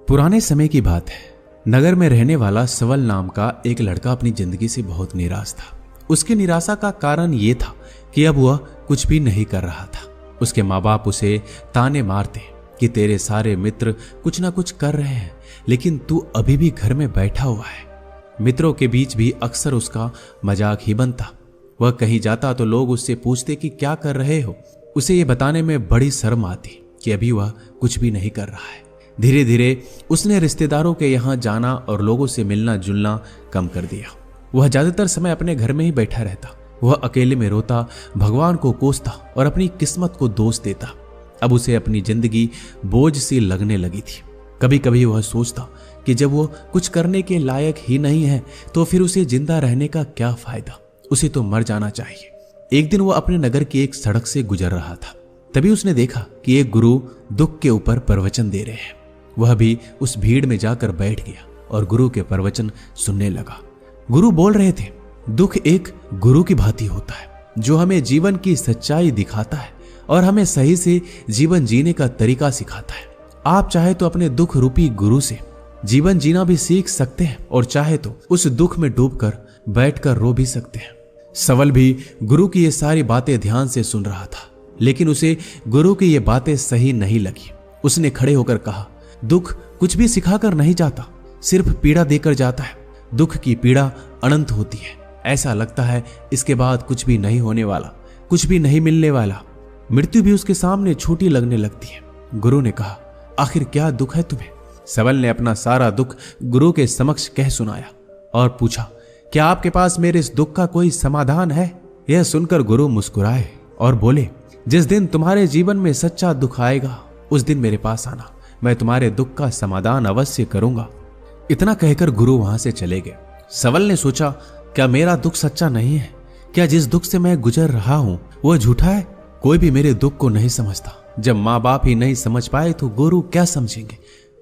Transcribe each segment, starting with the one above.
पुराने समय की बात है। नगर में रहने वाला सवल नाम का एक लड़का अपनी जिंदगी से बहुत निराश था। उसकी निराशा का कारण ये था कि अब वह कुछ भी नहीं कर रहा था। उसके माँ बाप उसे ताने मारते कि तेरे सारे मित्र कुछ ना कुछ कर रहे हैं, लेकिन तू अभी भी घर में बैठा हुआ है। मित्रों के बीच भी अक्सर उसका मजाक ही बनता। वह कहीं जाता तो लोग उससे पूछते कि क्या कर रहे हो। उसे ये बताने में बड़ी शर्म आती कि अभी वह कुछ भी नहीं कर रहा है। धीरे धीरे उसने रिश्तेदारों के यहाँ जाना और लोगों से मिलना जुलना कम कर दिया। वह ज्यादातर समय अपने घर में ही बैठा रहता। वह अकेले में रोता, भगवान को कोसता और अपनी किस्मत को दोष देता। अब उसे अपनी जिंदगी बोझ सी लगने लगी थी। कभी कभी वह सोचता कि जब वो कुछ करने के लायक ही नहीं है तो फिर उसे जिंदा रहने का क्या फायदा, उसे तो मर जाना चाहिए। एक दिन वो अपने नगर की एक सड़क से गुजर रहा था। तभी उसने देखा कि एक गुरु दुख के ऊपर प्रवचन दे रहे हैं। वह भी उस भीड़ में जाकर बैठ गया और गुरु के प्रवचन सुनने लगा। गुरु बोल रहे थे, दुख एक गुरु की भांति होता है जो हमें जीवन की सच्चाई दिखाता है और हमें सही से जीवन जीने का तरीका सिखाता है। आप चाहे तो अपने दुख रूपी गुरु से जीवन जीना भी सीख सकते हैं और चाहे तो उस दुख में डूबकर बैठकर रो भी सकते हैं। सवल भी गुरु की ये सारी बातें ध्यान से सुन रहा था, लेकिन उसे गुरु की ये बातें सही नहीं लगी। उसने खड़े होकर कहा, दुख कुछ भी सिखाकर नहीं जाता, सिर्फ पीड़ा देकर जाता है। दुख की पीड़ा अनंत होती है। ऐसा लगता है इसके बाद कुछ भी नहीं होने वाला, कुछ भी नहीं मिलने वाला। मृत्यु भी उसके सामने छोटी लगने लगती है। गुरु ने कहा, आखिर क्या दुख है तुम्हें? सवल ने अपना सारा दुख गुरु के समक्ष कह सुनाया और पूछा, क्या आपके पास मेरे इस दुख का कोई समाधान है? यह सुनकर गुरु मुस्कुराए और बोले, जिस दिन तुम्हारे जीवन में सच्चा दुख आएगा उस दिन मेरे पास आना, मैं तुम्हारे दुख का समाधान अवश्य करूंगा। इतना कहकर गुरु वहां से चले गए। सवल ने सोचा, क्या मेरा दुख सच्चा नहीं है? क्या जिस दुख से मैं गुजर रहा हूं वो झूठा है? कोई भी मेरे दुख को नहीं समझता। जब माँ बाप ही नहीं समझ पाए तो गुरु क्या समझेंगे?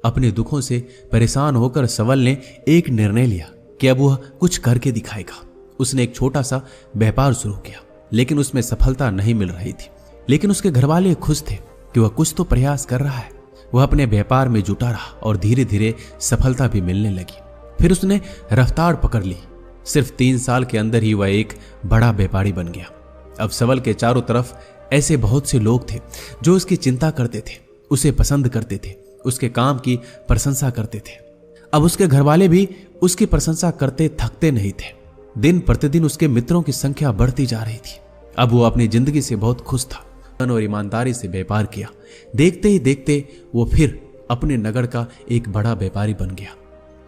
अपने दुखों से परेशान होकर सवल ने एक निर्णय लिया कि अब वह कुछ करके दिखाएगा। उसने एक छोटा सा व्यापार शुरू किया, लेकिन उसमें सफलता नहीं मिल रही थी। लेकिन उसके घर वाले खुश थे कि वह कुछ तो प्रयास कर रहा है। वह अपने व्यापार में जुटा रहा और धीरे धीरे सफलता भी मिलने लगी। फिर उसने रफ्तार पकड़ ली। सिर्फ 3 साल के अंदर ही वह एक बड़ा व्यापारी बन गया। अब सवल के चारों तरफ ऐसे बहुत से लोग थे जो उसकी चिंता करते थे, उसे पसंद करते थे, उसके काम की प्रशंसा करते थे। अब उसके घर वाले भी उसकी प्रशंसा करते थकते नहीं थे। दिन प्रतिदिन उसके मित्रों की संख्या बढ़ती जा रही थी। अब वो अपनी जिंदगी से बहुत खुश था और ईमानदारी से व्यापार किया। देखते ही देखते वो फिर अपने नगर का एक बड़ा व्यापारी बन गया।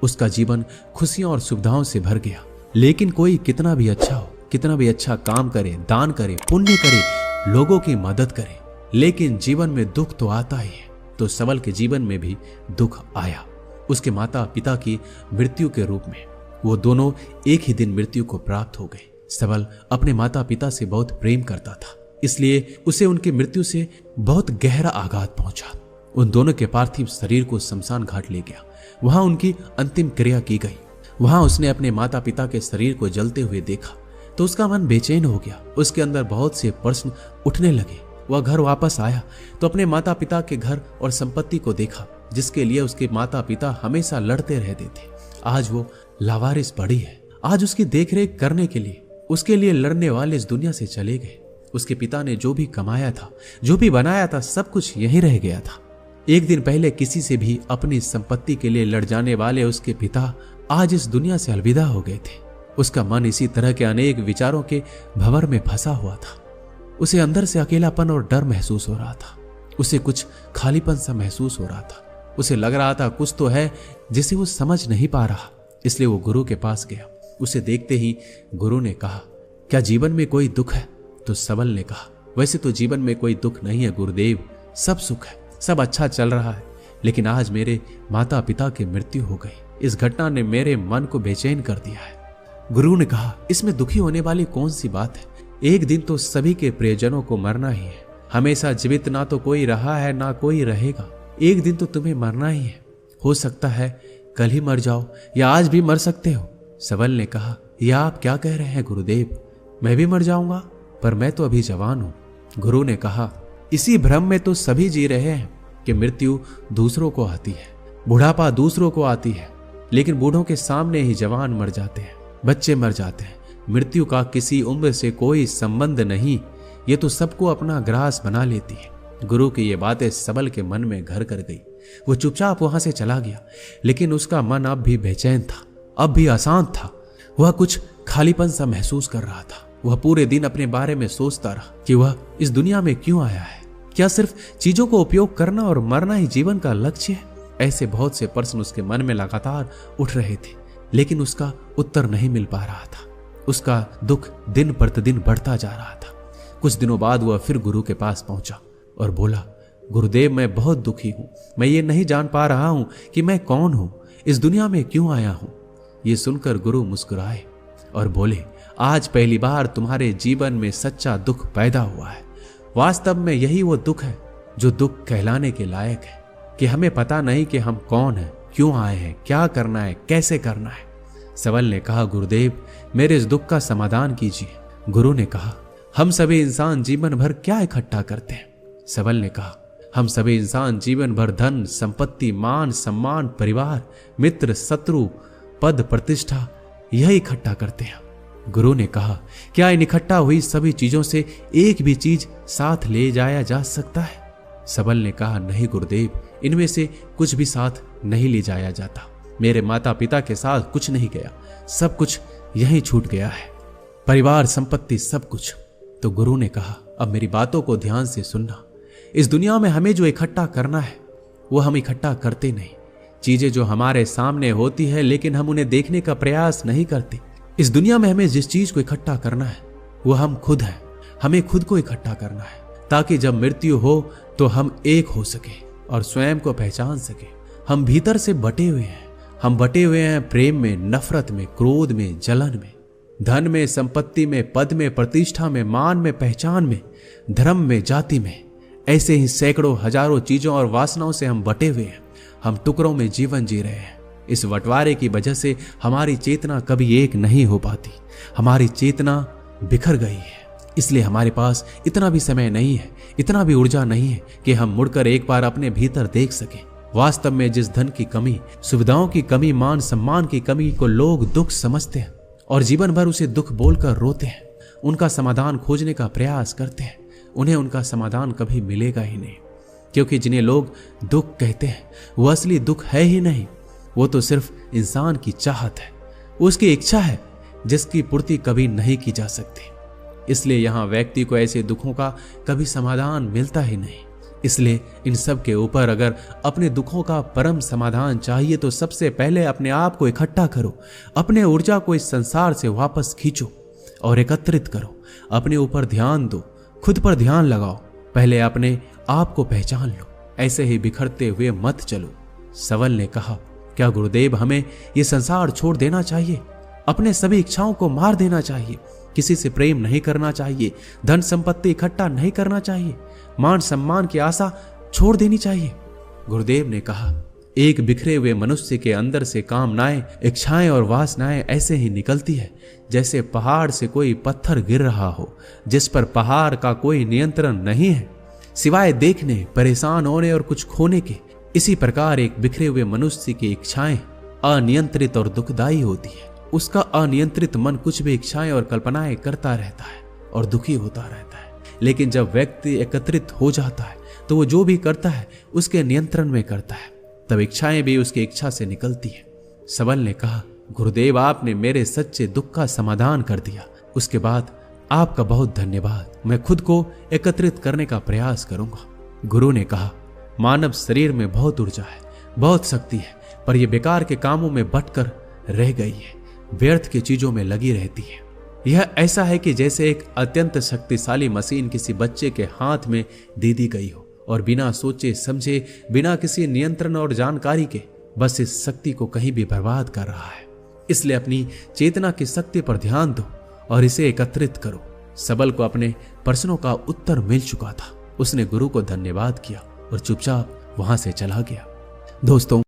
उसका जीवन खुशियों और सुविधाओं से भर गया। लेकिन कोई कितना भी अच्छा हो, कितना भी अच्छा काम करे, दान करे, पुण्य करे, लोगों की मदद करे, लेकिन जीवन में दुख तो आता ही है। तो सवल के जीवन में भी दुख आया। उसके माता पिता की मृत्यु के रूप में। वो दोनों एक ही दिन मृत्यु को प्राप्त हो गए। सवल अपने माता पिता से बहुत प्रेम करता था, इसलिए उसे उनकी मृत्यु से बहुत गहरा आघात पहुंचा। उन दोनों के पार्थिव शरीर को शमशान घाट ले गया। वहां उनकी अंतिम क्रिया की गई। वहां उसने अपने माता पिता के शरीर को जलते हुए देखा तो उसका मन बेचैन हो गया। उसके अंदर बहुत से प्रश्न उठने लगे। वह घर वापस आया तो अपने माता पिता के घर और संपत्ति को देखा, जिसके लिए उसके माता पिता हमेशा लड़ते रहते थे। आज वो लावारिस पड़ी है। आज उसकी देखरेख करने के लिए उसके लिए लड़ने वाले इस दुनिया से चले गए। उसके पिता ने जो भी कमाया था, जो भी बनाया था, सब कुछ यहीं रह गया था। एक दिन पहले किसी से भी अपनी संपत्ति के लिए लड़ जाने वाले उसके पिता आज इस दुनिया से अलविदा हो गए थे। उसका मन इसी तरह के अनेक विचारों के भंवर में फंसा हुआ था। उसे अंदर से अकेलापन और डर महसूस हो रहा था। उसे कुछ खालीपन सा महसूस हो रहा था। उसे लग रहा था कुछ तो है जिसे वो समझ नहीं पा रहा। इसलिए वो गुरु के पास गया। उसे देखते ही गुरु ने कहा, क्या जीवन में कोई दुख है? तो सवल ने कहा, वैसे तो जीवन में कोई दुख नहीं है गुरुदेव, सब सुख है, सब अच्छा चल रहा है। लेकिन आज मेरे माता पिता की मृत्यु हो गई। इस घटना ने मेरे मन को बेचैन कर दिया है। गुरु ने कहा, इसमें दुखी होने वाली कौन सी बात है? एक दिन तो सभी के प्रियजनों को मरना ही है। हमेशा जीवित ना तो कोई रहा है ना कोई रहेगा। एक दिन तो तुम्हें मरना ही है। हो सकता है कल ही मर जाओ या आज भी मर सकते हो। सबल ने कहा, यह आप क्या कह रहे हैं गुरुदेव, मैं भी मर जाऊंगा, पर मैं तो अभी जवान हूं। गुरु ने कहा, इसी भ्रम में तो सभी जी रहे हैं कि मृत्यु दूसरों को आती है, बुढ़ापा दूसरों को आती है, लेकिन बूढ़ों के सामने ही जवान मर जाते हैं, बच्चे मर जाते हैं। मृत्यु का किसी उम्र से कोई संबंध नहीं, ये तो सबको अपना ग्रास बना लेती है। गुरु की ये बातें सबल के मन में घर कर गई। वो चुपचाप वहां से चला गया, लेकिन उसका मन अब भी बेचैन था, अब भी अशांत था। वह कुछ खालीपन सा महसूस कर रहा था। वह पूरे दिन अपने बारे में सोचता रहा कि वह इस दुनिया में क्यों आया है। क्या सिर्फ चीजों को उपयोग करना और मरना ही जीवन का लक्ष्य है? ऐसे बहुत से प्रश्न उसके मन में लगातार उठ रहे थे, लेकिन उसका उत्तर नहीं मिल पा रहा था। उसका दुख दिन प्रतिदिन बढ़ता जा रहा था। कुछ दिनों बाद वह फिर गुरु के पास पहुंचा और बोला, गुरुदेव, मैं बहुत दुखी हूं। मैं ये नहीं जान पा रहा हूं कि मैं कौन हूं, इस दुनिया में क्यों आया हूं। ये सुनकर गुरु मुस्कुराए और बोले, आज पहली बार तुम्हारे जीवन में सच्चा दुख पैदा हुआ है। वास्तव में यही वो दुख है जो दुख कहलाने के लायक है, कि हमें पता नहीं कि हम कौन हैं, क्यों आए हैं, क्या करना है, कैसे करना है। सबल ने कहा, गुरुदेव, मेरे इस दुख का समाधान कीजिए। गुरु ने कहा, हम सभी इंसान जीवन भर क्या इकट्ठा करते हैं? सबल ने कहा, हम सभी इंसान जीवन भर धन, संपत्ति, मान, सम्मान, परिवार, मित्र, शत्रु, पद, प्रतिष्ठा, यही इकट्ठा करते हैं। गुरु ने कहा, क्या इन इकट्ठा हुई सभी चीजों से एक भी चीज साथ ले जाया जा सकता है? सबल ने कहा, नहीं गुरुदेव, इनमें से कुछ भी साथ नहीं ले जाया जाता। मेरे माता पिता के साथ कुछ नहीं गया, सब कुछ यहीं छूट गया है, परिवार, संपत्ति, सब कुछ। तो गुरु ने कहा, अब मेरी बातों को ध्यान से सुनना। इस दुनिया में हमें जो इकट्ठा करना है वो हम इकट्ठा करते नहीं। चीजें जो हमारे सामने होती है लेकिन हम उन्हें देखने का प्रयास नहीं करते। इस दुनिया में हमें जिस चीज को इकट्ठा करना है वो हम खुद हैं। हमें खुद को इकट्ठा करना है ताकि जब मृत्यु हो तो हम एक हो सके और स्वयं को पहचान सके। हम भीतर से बटे हुए हैं। हम बटे हुए हैं प्रेम में, नफरत में, क्रोध में, जलन में, धन में, संपत्ति में, पद में, प्रतिष्ठा में, मान में, पहचान में, धर्म में, जाति में। ऐसे ही सैकड़ों हजारों चीजों और वासनाओं से हम बटे हुए हैं। हम टुकड़ों में जीवन जी रहे हैं। इस बंटवारे की वजह से हमारी चेतना कभी एक नहीं हो पाती। हमारी चेतना बिखर गई है। इसलिए हमारे पास इतना भी समय नहीं है, इतना भी ऊर्जा नहीं है कि हम मुड़कर एक बार अपने भीतर देख सकें। वास्तव में जिस धन की कमी, सुविधाओं की कमी, मान सम्मान की कमी को लोग दुख समझते हैं और जीवन भर उसे दुख बोलकर रोते हैं, उनका समाधान खोजने का प्रयास करते हैं, उन्हें उनका समाधान कभी मिलेगा ही नहीं। क्योंकि जिन्हें लोग दुख कहते हैं वो असली दुख है ही नहीं। वो तो सिर्फ इंसान की चाहत है, उसकी इच्छा है जिसकी पूर्ति कभी नहीं की जा सकती। इसलिए यहाँ व्यक्ति को ऐसे दुखों का कभी समाधान मिलता ही नहीं। इसलिए इन सब के ऊपर अगर अपने दुखों का परम समाधान चाहिए तो सबसे पहले अपने आप को इकट्ठा करो। अपने ऊर्जा को इस संसार से वापस खींचो और एकत्रित करो। अपने ऊपर ध्यान दो, खुद पर ध्यान लगाओ। पहले अपने आप को पहचान लो। ऐसे ही बिखरते हुए मत चलो। सबल ने कहा, क्या गुरुदेव, हमें ये संसार छोड़ देना चाहिए? अपने सभी इच्छाओं को मार देना चाहिए? किसी से प्रेम नहीं करना चाहिए? धन संपत्ति इकट्ठा नहीं करना चाहिए? मान सम्मान की आशा छोड़ देनी चाहिए? गुरुदेव ने कहा, एक बिखरे हुए मनुष्य के अंदर से कामनाएं, इच्छाएं और वासनाएं ऐसे ही निकलती है जैसे पहाड़ से कोई पत्थर गिर रहा हो, जिस पर पहाड़ का कोई नियंत्रण नहीं है सिवाय देखने, परेशान होने और कुछ खोने के। इसी प्रकार एक बिखरे हुए मनुष्य की इच्छाएं अनियंत्रित और दुखदायी होती है। उसका अनियंत्रित मन कुछ भी इच्छाएं और कल्पनाएं करता रहता है और दुखी होता रहता है। लेकिन जब व्यक्ति एकत्रित हो जाता है तो वो जो भी करता है उसके नियंत्रण में करता है, तब इच्छाएं भी उसकी इच्छा से निकलती है। सबल ने कहा, गुरुदेव, आपने मेरे सच्चे दुख का समाधान कर दिया। उसके बाद आपका बहुत धन्यवाद। मैं खुद को एकत्रित करने का प्रयास करूंगा। गुरु ने कहा, मानव शरीर में बहुत ऊर्जा है, बहुत शक्ति है, पर यह बेकार के कामों में बटकर रह गई है, व्यर्थ की चीजों में लगी रहती है। यह ऐसा है कि जैसे एक अत्यंत शक्तिशाली मशीन किसी बच्चे के हाथ में दे दी गई हो और बिना सोचे समझे, बिना किसी नियंत्रण और जानकारी के बस इस शक्ति को कहीं भी बर्बाद कर रहा है। इसलिए अपनी चेतना की शक्ति पर ध्यान दो और इसे एकत्रित करो। सबल को अपने प्रश्नों का उत्तर मिल चुका था। उसने गुरु को धन्यवाद किया और चुपचाप वहां से चला गया। दोस्तों,